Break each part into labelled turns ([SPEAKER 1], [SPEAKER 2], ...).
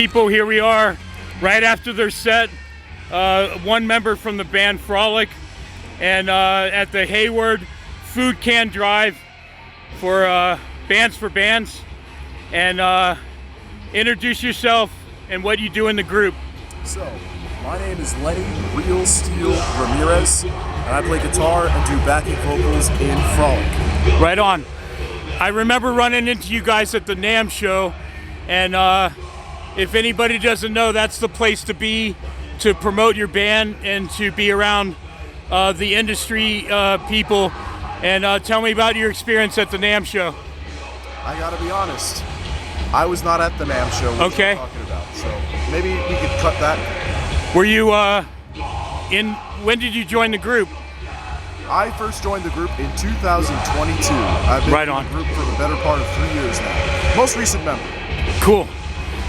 [SPEAKER 1] People, here we are right after their set. One member from the band Frolic, and at the Hayward food can drive for Bands for Bands. And introduce yourself and what you do in the group.
[SPEAKER 2] So, my name is Lenny Ramirez, and I play guitar and do backing vocals in Frolic.
[SPEAKER 1] Right on. I remember running into you guys at the NAMM show, and if anybody doesn't know, that's the place to be to promote your band and to be around the industry people. And tell me about your experience at the NAMM show.
[SPEAKER 2] I gotta be honest, I was not at the NAMM show
[SPEAKER 1] Okay.
[SPEAKER 2] you're talking about, so maybe we could cut that.
[SPEAKER 1] Were you when did you join the group?
[SPEAKER 2] I first joined the group in 2022. I've been
[SPEAKER 1] Right
[SPEAKER 2] in
[SPEAKER 1] on.
[SPEAKER 2] the group for the better part of 3 years now. Most recent member.
[SPEAKER 1] Cool.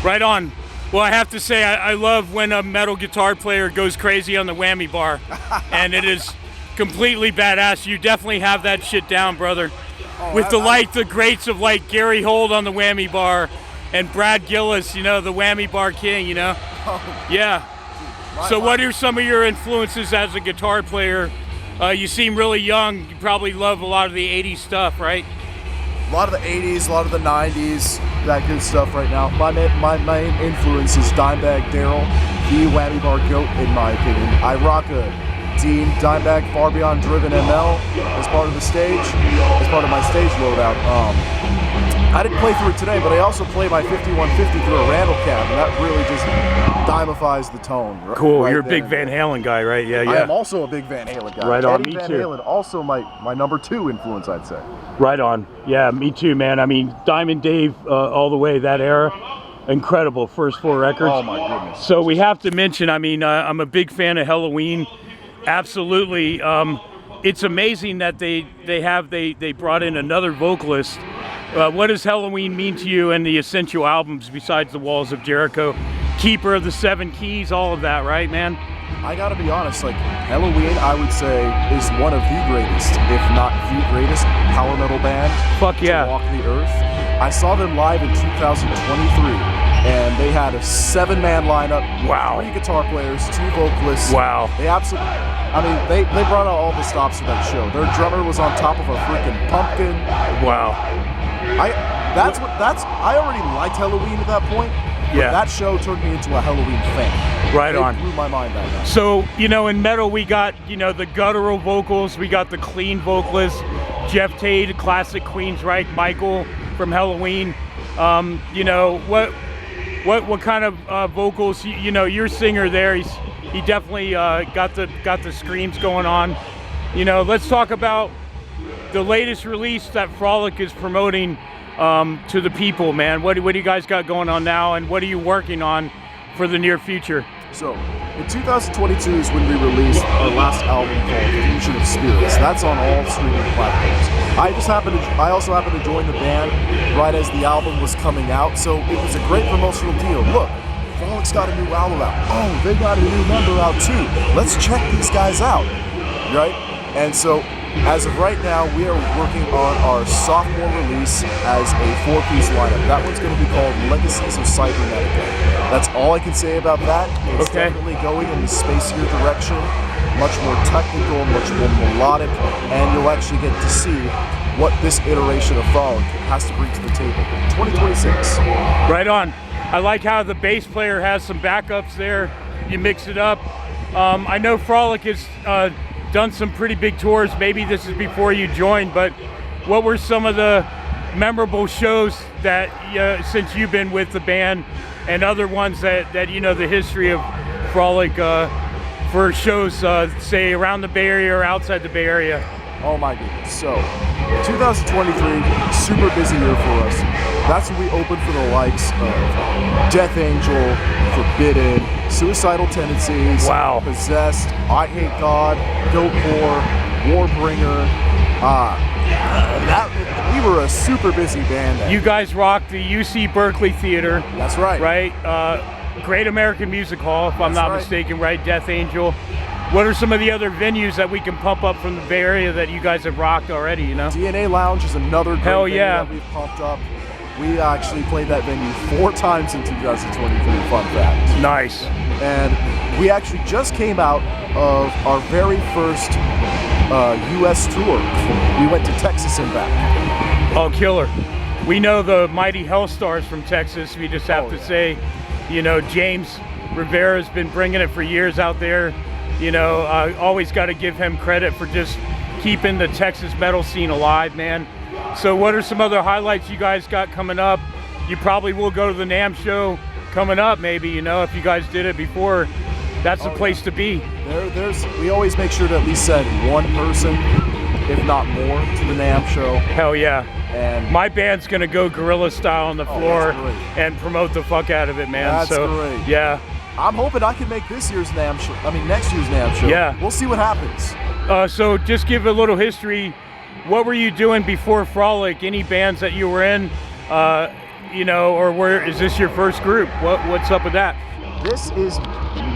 [SPEAKER 1] Right on. Well, I have to say, I love when a metal guitar player goes crazy on the whammy bar, and it is completely badass. You definitely have that shit down, brother. With the greats of like Gary Holt on the whammy bar, and Brad Gillis, you know, the whammy bar king, you know? Yeah. So what are some of your influences as a guitar player? You seem really young. You probably love a lot of the 80s stuff, right?
[SPEAKER 2] A lot of the 80s, a lot of the 90s, that good stuff right now. My main influence is Dimebag Daryl, the whammy bar goat in my opinion. I rock a Dean Dimebag Far Beyond Driven ML as part of the stage, as part of my stage loadout. I didn't play through it today, but I also play my 5150 through a Randall cab, and that really just dimifies the tone.
[SPEAKER 1] Cool,
[SPEAKER 2] right
[SPEAKER 1] you're a
[SPEAKER 2] there.
[SPEAKER 1] big Van Halen guy, right? Yeah, yeah.
[SPEAKER 2] I am also a big Van Halen guy.
[SPEAKER 1] Right on,
[SPEAKER 2] Eddie
[SPEAKER 1] me
[SPEAKER 2] Van
[SPEAKER 1] too.
[SPEAKER 2] Halen, also my number 2 influence, I'd say.
[SPEAKER 1] Right on. Yeah, me too, man. I mean, Diamond Dave, all the way, that era, incredible. First 4 records.
[SPEAKER 2] Oh my goodness.
[SPEAKER 1] So we have to mention, I mean, I'm a big fan of Halloween. Absolutely. It's amazing that they brought in another vocalist. What does Halloween mean to you and the Essential albums besides the Walls of Jericho? Keeper of the 7 Keys, all of that, right, man?
[SPEAKER 2] I gotta be honest, like, Halloween, I would say, is one of the greatest, if not the greatest, power metal band
[SPEAKER 1] Fuck yeah.
[SPEAKER 2] to walk the earth. I saw them live in 2023, and they had a 7-man lineup.
[SPEAKER 1] Wow.
[SPEAKER 2] 3 guitar players, 2 vocalists.
[SPEAKER 1] Wow.
[SPEAKER 2] They absolutely, I mean, they brought out all the stops for that show. Their drummer was on top of a freaking pumpkin.
[SPEAKER 1] Wow.
[SPEAKER 2] I already liked Halloween at that point. But
[SPEAKER 1] Yeah.
[SPEAKER 2] that show turned me into a Halloween fan.
[SPEAKER 1] Right
[SPEAKER 2] It
[SPEAKER 1] on.
[SPEAKER 2] blew my mind that night.
[SPEAKER 1] So, you know, in metal, we got, you know, the guttural vocals, we got the clean vocalist, Jeff Tate, classic Queensryche, Michael from Halloween. You know, what kind of vocals? You know, your singer there, he definitely got the screams going on. You know, let's talk about the latest release that Frolic is promoting to the people, man. What do you guys got going on now, and what are you working on for the near future?
[SPEAKER 2] So, in 2022 is when we released our last album called Fusion of Spirits. That's on all streaming platforms. I also happened to join the band right as the album was coming out, so it was a great promotional deal. Look, Frolic's got a new album out. Oh, they got a new number out too. Let's check these guys out, right? And so, as of right now, we are working on our sophomore release as a 4-piece lineup. That one's going to be called Legacies of Cybernetica. That's all I can say about that. It's
[SPEAKER 1] Okay.
[SPEAKER 2] definitely going in the spacier direction, much more technical, much more melodic, and you'll actually get to see what this iteration of Frolic has to bring to the table. 2026.
[SPEAKER 1] Right on. I like how the bass player has some backups there. You mix it up. I know Frolic has done some pretty big tours. Maybe this is before you joined, but what were some of the memorable shows that since you've been with the band, and other ones that you know the history of Frolic for shows, say around the Bay Area or outside the Bay Area?
[SPEAKER 2] Oh my goodness. So, 2023, super busy year for us. That's when we opened for the likes of Death Angel, Forbidden, Suicidal Tendencies,
[SPEAKER 1] Wow.
[SPEAKER 2] Possessed, I Hate God, Go Poor, Warbringer. We were a super busy band then.
[SPEAKER 1] You guys rocked the UC Berkeley Theater.
[SPEAKER 2] That's right.
[SPEAKER 1] Right? Great American Music Hall, if I'm
[SPEAKER 2] That's
[SPEAKER 1] not
[SPEAKER 2] right.
[SPEAKER 1] mistaken, right? Death Angel. What are some of the other venues that we can pump up from the Bay Area that you guys have rocked already, you know?
[SPEAKER 2] DNA Lounge is another great
[SPEAKER 1] Hell
[SPEAKER 2] venue
[SPEAKER 1] yeah.
[SPEAKER 2] that we've pumped up. We actually played that venue 4 times in 2023, fun fact.
[SPEAKER 1] Nice.
[SPEAKER 2] And we actually just came out of our very first U.S. tour. We went to Texas and back.
[SPEAKER 1] Oh, killer. We know the mighty Hellstars from Texas. We just have to say, you know, James Rivera's been bringing it for years out there. You know, always got to give him credit for just keeping the Texas metal scene alive, man. So what are some other highlights you guys got coming up? You probably will go to the NAMM show coming up, maybe, you know, if you guys did it before. That's the place to be.
[SPEAKER 2] We always make sure to at least send one person, if not more, to the NAMM show.
[SPEAKER 1] Hell yeah.
[SPEAKER 2] And
[SPEAKER 1] my band's gonna go guerrilla style on the floor and promote the fuck out of it, man.
[SPEAKER 2] That's great.
[SPEAKER 1] Yeah.
[SPEAKER 2] I'm hoping I can make this year's NAMM show. I mean, next year's NAMM show.
[SPEAKER 1] Yeah.
[SPEAKER 2] We'll see what happens.
[SPEAKER 1] So just give a little history. What were you doing before Frolic? Any bands that you were in? You know, or where is this your first group? What's up with that?
[SPEAKER 2] This is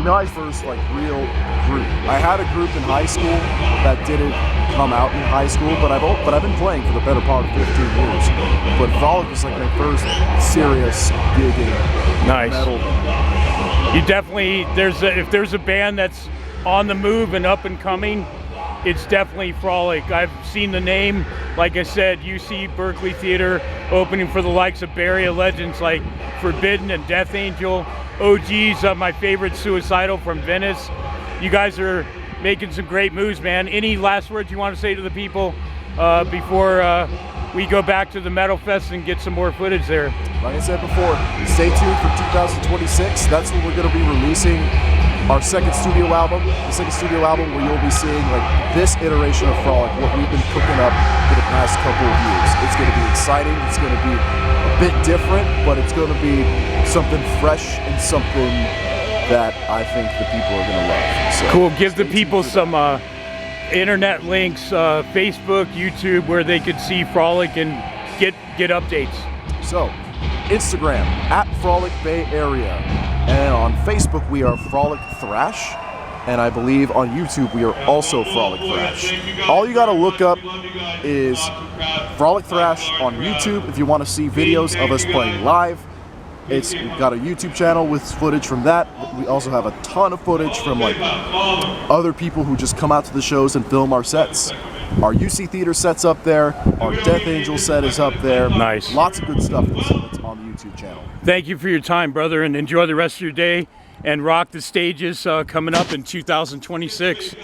[SPEAKER 2] my first like real group. I had a group in high school that didn't come out in high school, but I've been playing for the better part of 15 years. But Frolic was like my first serious gigging metal band.
[SPEAKER 1] You definitely if there's a band that's on the move and up and coming, it's definitely Frolic. I've seen the name, like I said, UC Berkeley Theater opening for the likes of Barrier Legends like Forbidden and Death Angel. OGs, my favorite, Suicidal from Venice. You guys are making some great moves, man. Any last words you want to say to the people before we go back to the Metal Fest and get some more footage there?
[SPEAKER 2] Like I said before, stay tuned for 2026. That's when we're going to be releasing our second studio album. The second studio album where you'll be seeing like this iteration of Frolic, what we've been cooking up for the past couple of years. It's going to be exciting. It's going to be a bit different, but it's going to be something fresh and something that I think the people are going to love. So
[SPEAKER 1] cool. Give the people some internet links, Facebook, YouTube, where they could see Frolic and get updates.
[SPEAKER 2] So, Instagram @Frolic Bay Area, and on Facebook we are Frolic Thrash, and I believe on YouTube we are also Frolic Thrash. All you got to look up is Frolic Thrash on YouTube if you want to see videos of us playing live. We've got a YouTube channel with footage from that. We also have a ton of footage from like other people who just come out to the shows and film our sets. Our UC Theater set's up there. Our Death Angel set is up there.
[SPEAKER 1] Nice.
[SPEAKER 2] Lots of good stuff that's on the YouTube channel.
[SPEAKER 1] Thank you for your time, brother, and enjoy the rest of your day and rock the stages coming up in 2026.